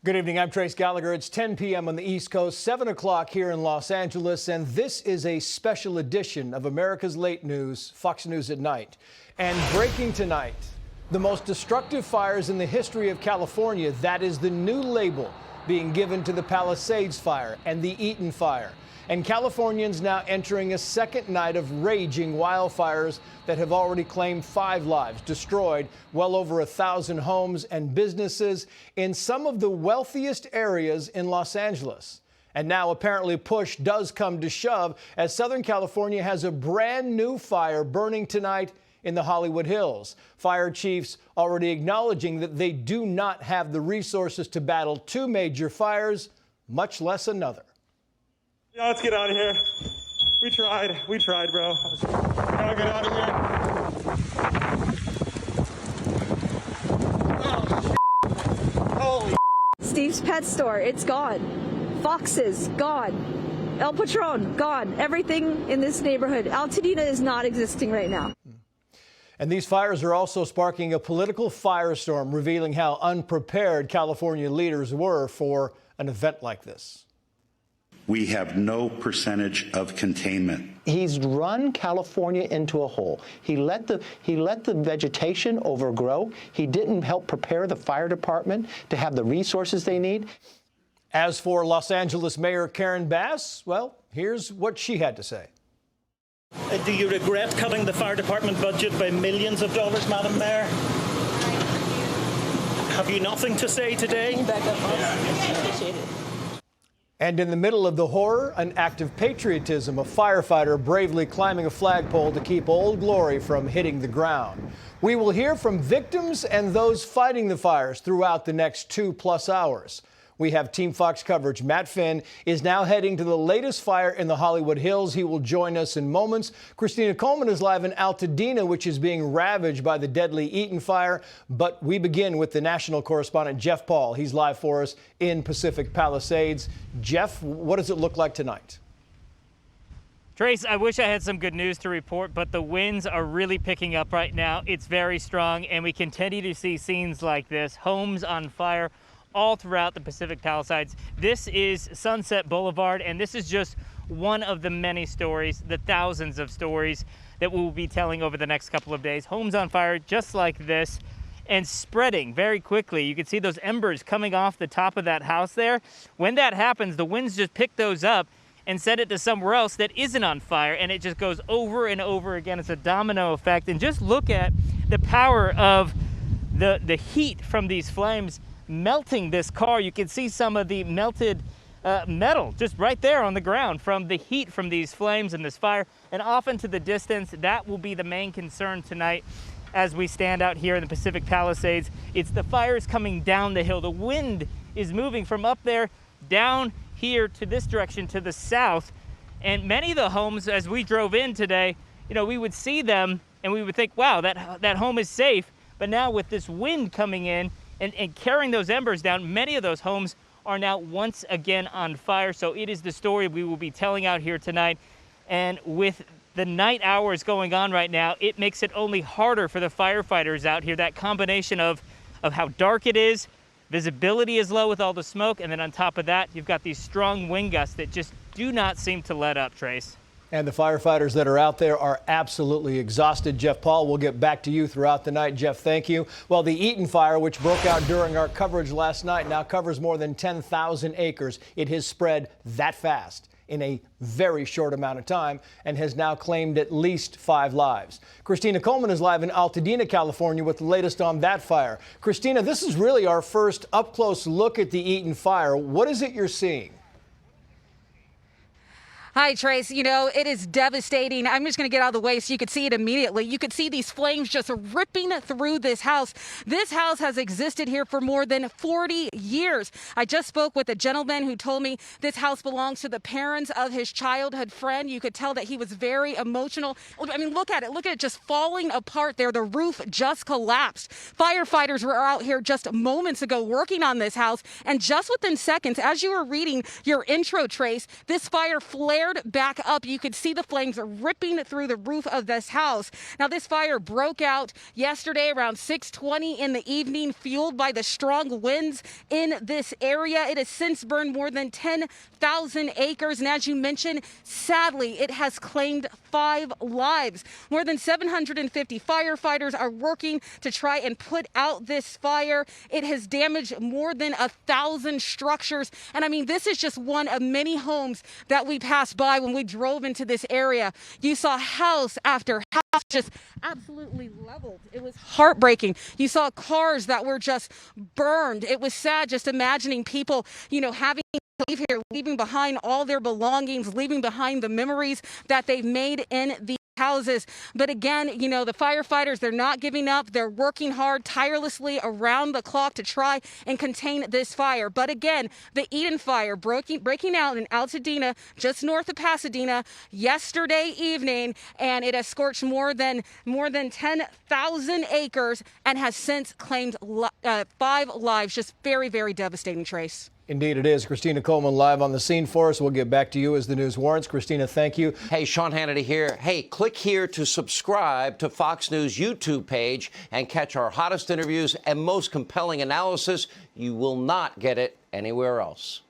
Good evening, I'm Trace Gallagher. It's 10 p.m. on the East Coast, 7 o'clock here in Los Angeles, and this is a special edition of America's Late News, Fox News at Night. And breaking tonight, the most destructive fires in the history of California. That is the new label being given to the Palisades fire and the Eaton fire. And Californians now entering a second night of raging wildfires that have already claimed 5 lives, destroyed well over 1,000 homes and businesses in some of the wealthiest areas in Los Angeles. And now apparently push does come to shove as Southern California has a brand new fire burning tonight in the Hollywood Hills. Fire chiefs already acknowledging that they do not have the resources to battle 2 major fires, much less another. Yeah, let's get out of here. We tried, bro. Gotta get out of here. Oh, holy. Steve's Pet Store, it's gone. Foxes, gone. El Patron, gone. Everything in this neighborhood. Altadena is not existing right now. And these fires are also sparking a political firestorm, revealing how unprepared California leaders were for an event like this. We have no percentage of containment. He's run California into a hole. He let the vegetation overgrow. He didn't help prepare the fire department to have the resources they need. As for Los Angeles Mayor Karen Bass, well, here's what she had to say. Do you regret cutting the fire department budget by millions of dollars, Madam Mayor? Have you nothing to say today? And in the middle of the horror, an act of patriotism, a firefighter bravely climbing a flagpole to keep Old Glory from hitting the ground. We will hear from victims and those fighting the fires throughout the next 2+ hours. We have Team Fox coverage. Matt Finn is now heading to the latest fire in the Hollywood Hills. He will join us in moments. Christina Coleman is live in Altadena, which is being ravaged by the deadly Eaton fire. But we begin with the national correspondent, Jeff Paul. He's live for us in Pacific Palisades. Jeff, what does it look like tonight? Trace, I wish I had some good news to report, but the winds are really picking up right now. It's very strong, and we continue to see scenes like this, homes on fire all throughout the Pacific Palisades. This is Sunset Boulevard, and this is just one of the many stories, the thousands of stories that we'll be telling over the next couple of days. Homes on fire just like this and spreading very quickly. You can see those embers coming off the top of that house there. When that happens, the winds just pick those up and send it to somewhere else that isn't on fire, and it just goes over and over again. It's a domino effect. And just look at the power of the heat from these flames melting this car. You can see some of the melted metal just right there on the ground from the heat from these flames and this fire. And off into the distance, that will be the main concern tonight as we stand out here in the Pacific Palisades. It's the fires coming down the hill. The wind is moving from up there down here to this direction to the south. And many of the homes, as we drove in today, you know, we would see them and we would think, wow, that home is safe. But now with this wind coming in and carrying those embers down, many of those homes are now once again on fire. So it is the story we will be telling out here tonight. And with the night hours going on right now, it makes it only harder for the firefighters out here. That combination of how dark it is, visibility is low with all the smoke, and then on top of that, you've got these strong wind gusts that just do not seem to let up, Trace. And the firefighters that are out there are absolutely exhausted. Jeff Paul, we'll get back to you throughout the night. Jeff, thank you. Well, the Eaton fire, which broke out during our coverage last night, now covers more than 10,000 acres. It has spread that fast in a very short amount of time and has now claimed at least 5 lives. Christina Coleman is live in Altadena, California with the latest on that fire. Christina, this is really our first up-close look at the Eaton fire. What is it you're seeing? Hi, Trace. You know, it is devastating. I'm just going to get out of the way so you could see it immediately. You could see these flames just ripping through this house. This house has existed here for more than 40 years. I just spoke with a gentleman who told me this house belongs to the parents of his childhood friend. You could tell that he was very emotional. I mean, look at it. Look at it just falling apart there. The roof just collapsed. Firefighters were out here just moments ago working on this house. And just within seconds, as you were reading your intro, Trace, this fire flared flared back up. You could see the flames ripping through the roof of this house. Now, this fire broke out yesterday around 6:20 in the evening, fueled by the strong winds in this area. It has since burned more than 10,000 acres. And as you mentioned, sadly, it has claimed 5 lives. More than 750 firefighters are working to try and put out this fire. It has damaged more than 1,000 structures. And I mean, this is just one of many homes that we passed by when we drove into this area. You saw house after house just absolutely leveled. It was heartbreaking. You saw cars that were just burned. It was sad just imagining people, having to leave here, leaving behind all their belongings, leaving behind the memories that they've made in the houses. But again, the firefighters, they're not giving up. They're working hard, tirelessly around the clock to try and contain this fire. But again, the Eaton fire breaking out in Altadena, just north of Pasadena, yesterday evening, and it has scorched more than 10,000 acres and has since claimed 5 lives. Just very, very devastating, Trace. Indeed it is. Christina Coleman live on the scene for us. We'll get back to you as the news warrants. Christina, thank you. Hey, Sean Hannity here. Hey, click here to subscribe to Fox News YouTube page and catch our hottest interviews and most compelling analysis. You will not get it anywhere else.